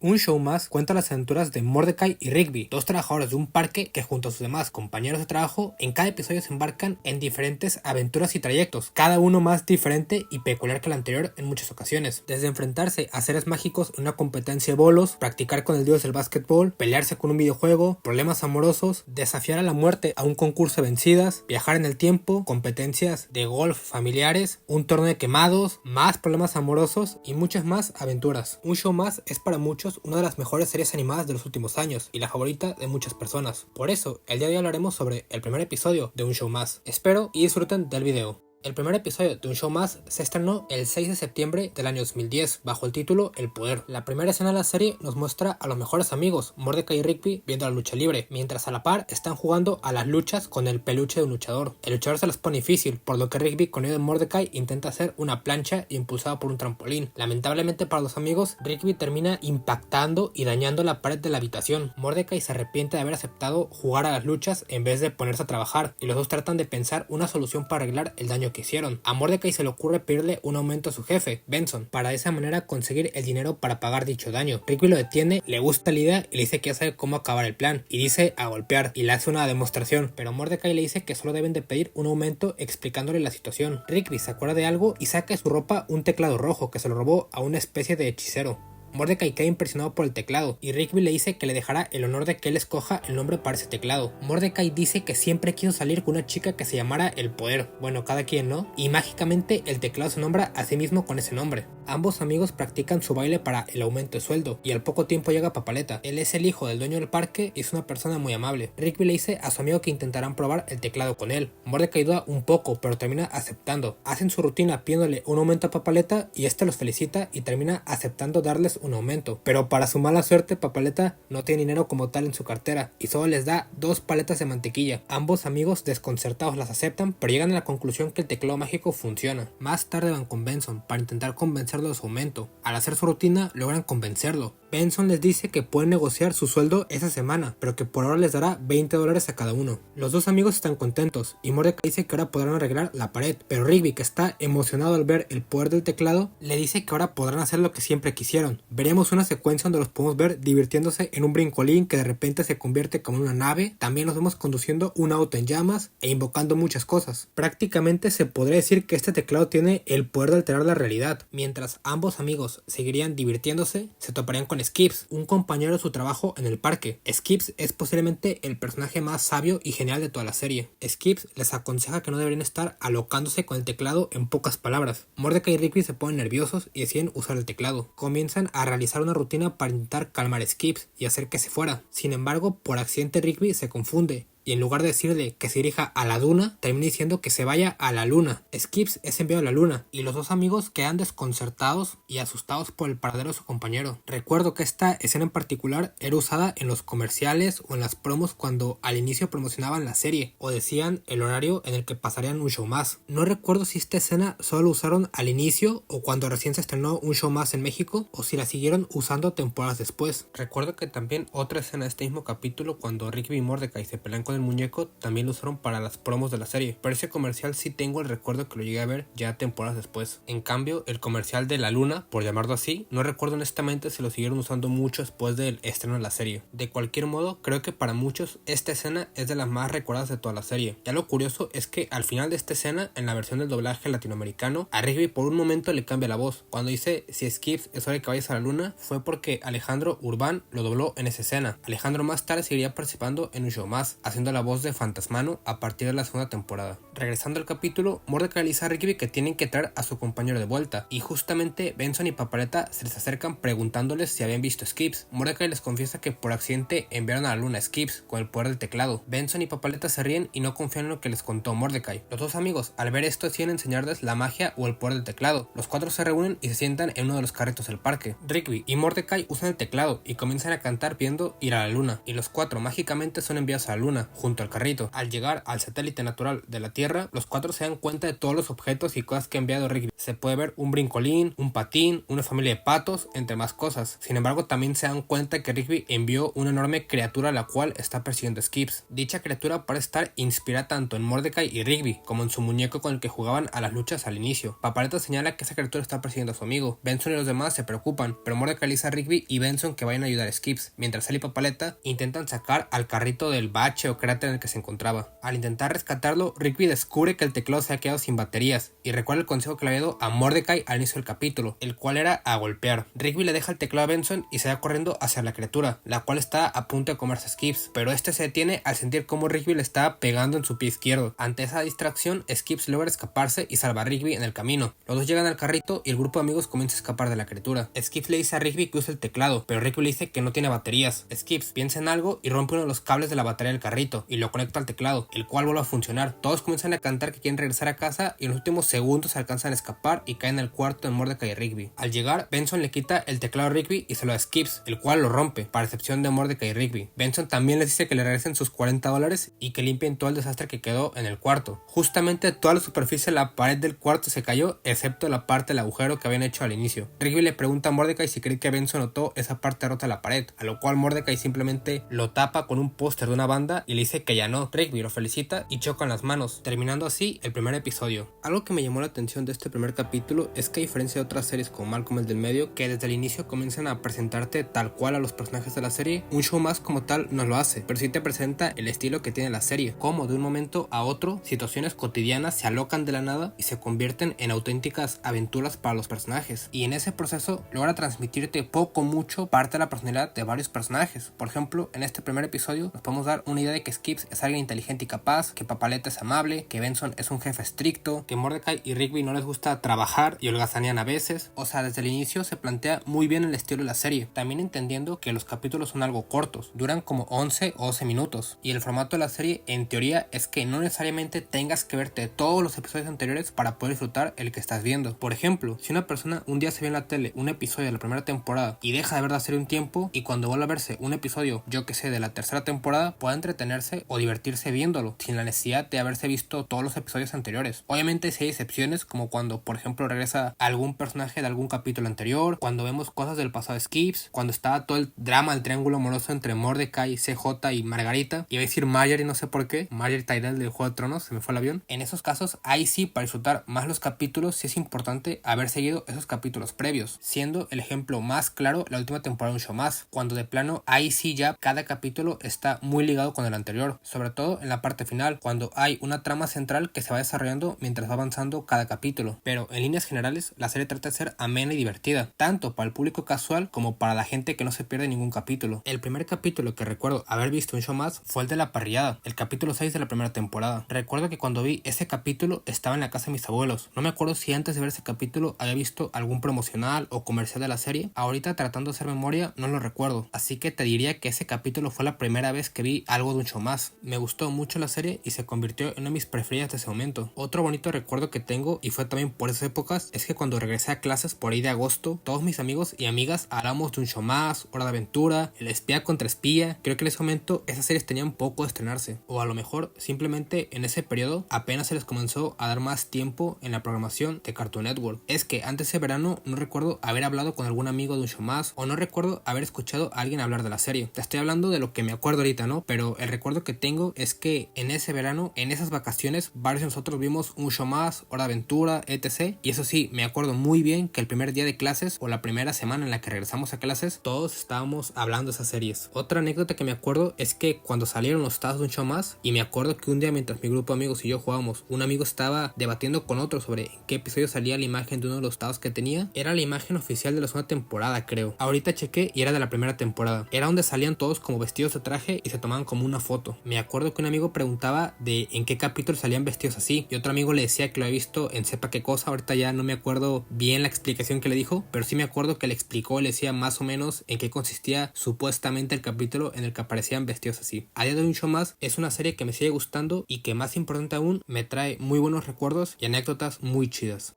Un show más cuenta las aventuras de Mordecai y Rigby, dos trabajadores de un parque que junto a sus demás compañeros de trabajo en cada episodio se embarcan en diferentes aventuras y trayectos, cada uno más diferente y peculiar que el anterior en muchas ocasiones. Desde enfrentarse a seres mágicos en una competencia de bolos, practicar con el dios del básquetbol, pelearse con un videojuego, problemas amorosos, desafiar a la muerte a un concurso de vencidas, viajar en el tiempo, competencias de golf familiares, un torneo de quemados, más problemas amorosos y muchas más aventuras. Un show más es para muchos una de las mejores series animadas de los últimos años y la favorita de muchas personas. Por eso, el día de hoy hablaremos sobre el primer episodio de Un Show Más. Espero y disfruten del video. El primer episodio de Un Show Más se estrenó el 6 de septiembre del año 2010 bajo el título El Poder. La primera escena de la serie nos muestra a los mejores amigos, Mordecai y Rigby, viendo la lucha libre, mientras a la par están jugando a las luchas con el peluche de un luchador. El luchador se las pone difícil, por lo que Rigby con ayuda de Mordecai intenta hacer una plancha impulsada por un trampolín. Lamentablemente para los amigos, Rigby termina impactando y dañando la pared de la habitación. Mordecai se arrepiente de haber aceptado jugar a las luchas en vez de ponerse a trabajar, y los dos tratan de pensar una solución para arreglar el daño que hicieron. A Mordecai se le ocurre pedirle un aumento a su jefe, Benson, para de esa manera conseguir el dinero para pagar dicho daño. Rigby lo detiene, le gusta la idea y le dice que ya sabe cómo acabar el plan, y dice a golpear, y le hace una demostración, pero Mordecai le dice que solo deben de pedir un aumento explicándole la situación. Rigby se acuerda de algo y saca de su ropa un teclado rojo que se lo robó a una especie de hechicero. Mordecai queda impresionado por el teclado y Rigby le dice que le dejará el honor de que él escoja el nombre para ese teclado. Mordecai dice que siempre quiso salir con una chica que se llamara El Poder, bueno, cada quien, ¿no? Y mágicamente el teclado se nombra a sí mismo con ese nombre. Ambos amigos practican su baile para el aumento de sueldo y al poco tiempo llega Papaleta. Él es el hijo del dueño del parque y es una persona muy amable. Rigby le dice a su amigo que intentarán probar el teclado con él. Mordecai duda un poco, pero termina aceptando. Hacen su rutina pidiéndole un aumento a Papaleta y este los felicita y termina aceptando darles un aumento, pero para su mala suerte Papaleta no tiene dinero como tal en su cartera y solo les da 2 paletas de mantequilla. Ambos amigos desconcertados las aceptan, pero llegan a la conclusión que el teclado mágico funciona. Más tarde van con Benson para intentar convencerlo de su aumento. Al hacer su rutina logran convencerlo. Benson les dice que pueden negociar su sueldo esa semana, pero que por ahora les dará $20 a cada uno. Los dos amigos están contentos y Mordecai dice que ahora podrán arreglar la pared, pero Rigby, que está emocionado al ver el poder del teclado, le dice que ahora podrán hacer lo que siempre quisieron. Veremos una secuencia donde los podemos ver divirtiéndose en un brincolín que de repente se convierte como en una nave. También los vemos conduciendo un auto en llamas e invocando muchas cosas. Prácticamente se podría decir que este teclado tiene el poder de alterar la realidad. Mientras ambos amigos seguirían divirtiéndose, se toparían con Skips, un compañero de su trabajo en el parque. Skips es posiblemente el personaje más sabio y genial de toda la serie. Skips les aconseja que no deberían estar alocándose con el teclado en pocas palabras. Mordecai y Rigby se ponen nerviosos y deciden usar el teclado. Comienzan a realizar una rutina para intentar calmar a Skips y hacer que se fuera. Sin embargo, por accidente Rigby se confunde y en lugar de decirle que se dirija a la duna, termina diciendo que se vaya a la luna. Skips es enviado a la luna y los dos amigos quedan desconcertados y asustados por el paradero de su compañero. Recuerdo que esta escena en particular era usada en los comerciales o en las promos cuando al inicio promocionaban la serie o decían el horario en el que pasarían Un Show Más. No recuerdo si esta escena solo la usaron al inicio o cuando recién se estrenó Un Show Más en México o si la siguieron usando temporadas después. Recuerdo que también otra escena de este mismo capítulo cuando Rigby y Mordecai se pelean con el muñeco también lo usaron para las promos de la serie, pero ese comercial sí tengo el recuerdo que lo llegué a ver ya temporadas después. En cambio, el comercial de la luna, por llamarlo así, no recuerdo honestamente si lo siguieron usando mucho después del estreno de la serie. De cualquier modo, creo que para muchos esta escena es de las más recordadas de toda la serie. Ya lo curioso es que al final de esta escena, en la versión del doblaje latinoamericano, a Rigby por un momento le cambia la voz. Cuando dice si Skips es hora de que vayas a la luna, fue porque Alejandro Urbán lo dobló en esa escena. Alejandro más tarde seguiría participando en Un Show Más, haciendo la voz de Fantasmano a partir de la segunda temporada. Regresando al capítulo, Mordecai le dice a Rigby que tienen que traer a su compañero de vuelta y justamente Benson y Papaleta se les acercan preguntándoles si habían visto Skips. Mordecai les confiesa que por accidente enviaron a la luna a Skips con el poder del teclado. Benson y Papaleta se ríen y no confían en lo que les contó Mordecai. Los dos amigos al ver esto deciden enseñarles la magia o el poder del teclado. Los cuatro se reúnen y se sientan en uno de los carritos del parque. Rigby y Mordecai usan el teclado y comienzan a cantar pidiendo ir a la luna y los cuatro mágicamente son enviados a la luna. junto al carrito. Al llegar al satélite natural de la Tierra, los cuatro se dan cuenta de todos los objetos y cosas que ha enviado Rigby. Se puede ver un brincolín, un patín, una familia de patos, entre más cosas. Sin embargo, también se dan cuenta que Rigby envió una enorme criatura la cual está persiguiendo a Skips. Dicha criatura parece estar inspirada tanto en Mordecai y Rigby como en su muñeco con el que jugaban a las luchas al inicio. Papaleta señala que esa criatura está persiguiendo a su amigo. Benson y los demás se preocupan, pero Mordecai le dice a Rigby y Benson que vayan a ayudar a Skips, mientras él y Papaleta intentan sacar al carrito del bache o cráter en el que se encontraba. Al intentar rescatarlo, Rigby descubre que el teclado se ha quedado sin baterías y recuerda el consejo que le había dado a Mordecai al inicio del capítulo, el cual era a golpear. Rigby le deja el teclado a Benson y se va corriendo hacia la criatura, la cual está a punto de comerse a Skips, pero este se detiene al sentir cómo Rigby le está pegando en su pie izquierdo. Ante esa distracción, Skips logra escaparse y salva a Rigby en el camino. Los dos llegan al carrito y el grupo de amigos comienza a escapar de la criatura. Skips le dice a Rigby que use el teclado, pero Rigby le dice que no tiene baterías. Skips piensa en algo y rompe uno de los cables de la batería del carrito y lo conecta al teclado, el cual vuelve a funcionar. Todos comienzan a cantar que quieren regresar a casa y en los últimos segundos alcanzan a escapar y caen en el cuarto de Mordecai y Rigby. Al llegar, Benson le quita el teclado a Rigby y se lo da a Skips, el cual lo rompe, para excepción de Mordecai y Rigby. Benson también les dice que le regresen sus $40 y que limpien todo el desastre que quedó en el cuarto. Justamente toda la superficie de la pared del cuarto se cayó, excepto la parte del agujero que habían hecho al inicio. Rigby le pregunta a Mordecai si cree que Benson notó esa parte rota de la pared, a lo cual Mordecai simplemente lo tapa con un póster de una banda y le dice que ya no. Rigby lo felicita y chocan las manos, terminando así el primer episodio. Algo que me llamó la atención de este primer capítulo es que a diferencia de otras series como Malcolm el del medio, que desde el inicio comienzan a presentarte tal cual a los personajes de la serie, un show más como tal no lo hace, pero sí te presenta el estilo que tiene la serie, como de un momento a otro situaciones cotidianas se alocan de la nada y se convierten en auténticas aventuras para los personajes, y en ese proceso logra transmitirte poco mucho parte de la personalidad de varios personajes. Por ejemplo, en este primer episodio nos podemos dar una idea de que Skips es alguien inteligente y capaz, que Papaleta es amable, que Benson es un jefe estricto, que Mordecai y Rigby no les gusta trabajar y holgazanean a veces. O sea, desde el inicio se plantea muy bien el estilo de la serie, también entendiendo que los capítulos son algo cortos, duran como 11 o 12 minutos, y el formato de la serie en teoría es que no necesariamente tengas que verte todos los episodios anteriores para poder disfrutar el que estás viendo. Por ejemplo, si una persona un día se ve en la tele un episodio de la primera temporada y deja de ver la serie un tiempo, y cuando vuelve a verse un episodio, yo que sé, de la tercera temporada, puede entretenerse o divertirse viéndolo, sin la necesidad de haberse visto todos los episodios anteriores. Obviamente si hay excepciones, como cuando por ejemplo regresa algún personaje de algún capítulo anterior, cuando vemos cosas del pasado de Skips, cuando estaba todo el drama, el triángulo amoroso entre Mordecai, CJ y Margarita, iba a decir Marjorie, no sé por qué, Marjorie Tyrell del Juego de Tronos, se me fue el avión. En esos casos, ahí sí, para disfrutar más los capítulos, sí es importante haber seguido esos capítulos previos, siendo el ejemplo más claro la última temporada de Un Show Más, cuando de plano ahí sí ya cada capítulo está muy ligado con el anterior, sobre todo en la parte final, cuando hay una trama central que se va desarrollando mientras va avanzando cada capítulo. Pero en líneas generales, la serie trata de ser amena y divertida, tanto para el público casual como para la gente que no se pierde ningún capítulo. El primer capítulo que recuerdo haber visto Un Show Más fue el de la parrillada, el capítulo 6 de la primera temporada. Recuerdo que cuando vi ese capítulo estaba en la casa de mis abuelos. No me acuerdo si antes de ver ese capítulo había visto algún promocional o comercial de la serie. Ahorita, tratando de hacer memoria, no lo recuerdo, así que te diría que ese capítulo fue la primera vez que vi algo de Un Show Más. Me gustó mucho la serie y se convirtió en una de mis preferidas de ese momento. Otro bonito recuerdo que tengo, y fue también por esas épocas, es que cuando regresé a clases por ahí de agosto, todos mis amigos y amigas hablamos de Un Show Más, Hora de Aventura, El Espía contra Espía. Creo que en ese momento esas series tenían poco de estrenarse, o a lo mejor simplemente en ese periodo apenas se les comenzó a dar más tiempo en la programación de Cartoon Network. Es que antes de ese verano no recuerdo haber hablado con algún amigo de Un Show Más, o no recuerdo haber escuchado a alguien hablar de la serie. Te estoy hablando de lo que me acuerdo ahorita, ¿no? Pero el recuerdo que tengo es que en ese verano, en esas vacaciones, varios de nosotros vimos Un Show Más, Hora de Aventura, etc. Y eso sí, me acuerdo muy bien que el primer día de clases o la primera semana en la que regresamos a clases, todos estábamos hablando de esas series. Otra anécdota que me acuerdo es que cuando salieron los estados de Un Show Más, y me acuerdo que un día mientras mi grupo de amigos y yo jugábamos, un amigo estaba debatiendo con otro sobre en qué episodio salía la imagen de uno de los estados que tenía. Era la imagen oficial de la segunda temporada, creo. Ahorita chequé y era de la primera temporada. Era donde salían todos como vestidos de traje y se tomaban como una foto. Me acuerdo que un amigo preguntaba de en qué capítulo salían vestidos así, y otro amigo le decía que lo había visto en sepa qué cosa. Ahorita ya no me acuerdo bien la explicación que le dijo, pero sí me acuerdo que le explicó, le decía más o menos en qué consistía supuestamente el capítulo en el que aparecían vestidos así. A día de hoy Un Show Más es una serie que me sigue gustando y que, más importante aún, me trae muy buenos recuerdos y anécdotas muy chidas.